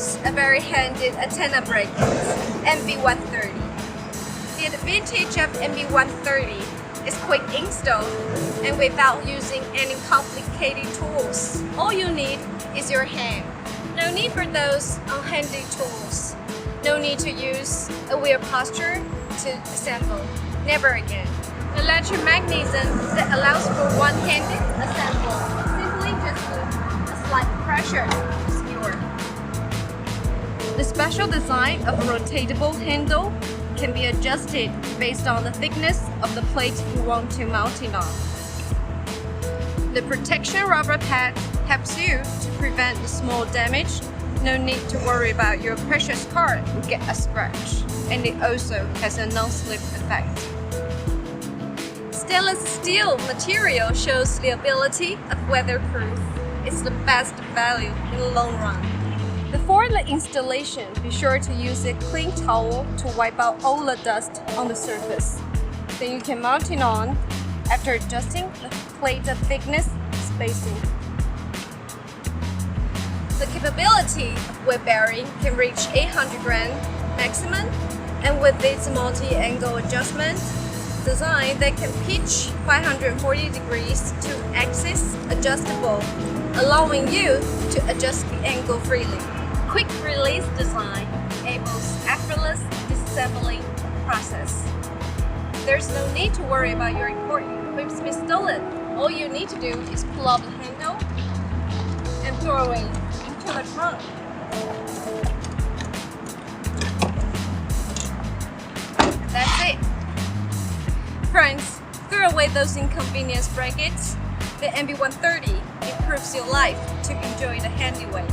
use a very handy antenna bracket, MB-130. The advantage of MB-130 is quick install and without using any complicated tools. All you need is your hand. No need for those unhandy tools. No need to use a weird posture to assemble. Never again. The latching mechanism that allows for one-handed assemble. Simply just a slight pressure to secure. The special design of a rotatable handle can be adjusted based on the thickness of the plate you want to mount it on. The protection rubber pad helps you to prevent the small damage. No need to worry about your precious card will get a scratch, and it also has a non-slip effect. Stainless steel material shows the ability of weatherproof. It's the best value in the long run. Before the installation, be sure to use a clean towel to wipe out all the dust on the surface. Then you can mount it on after adjusting the plate thickness spacing. The capability of weight bearing can reach 800 grams maximum, and with its multi-angle adjustment design that can pitch 540 degrees to axis adjustable, allowing you to adjust the angle freely. Quick release design enables effortless disassembling process. There's no need to worry about your important equipment being stolen. All you need to do is pull out the handle and throw it into the trunk. That's it. Friends, throw away those inconvenience brackets. The MB-130 improves your life to enjoy the handy way.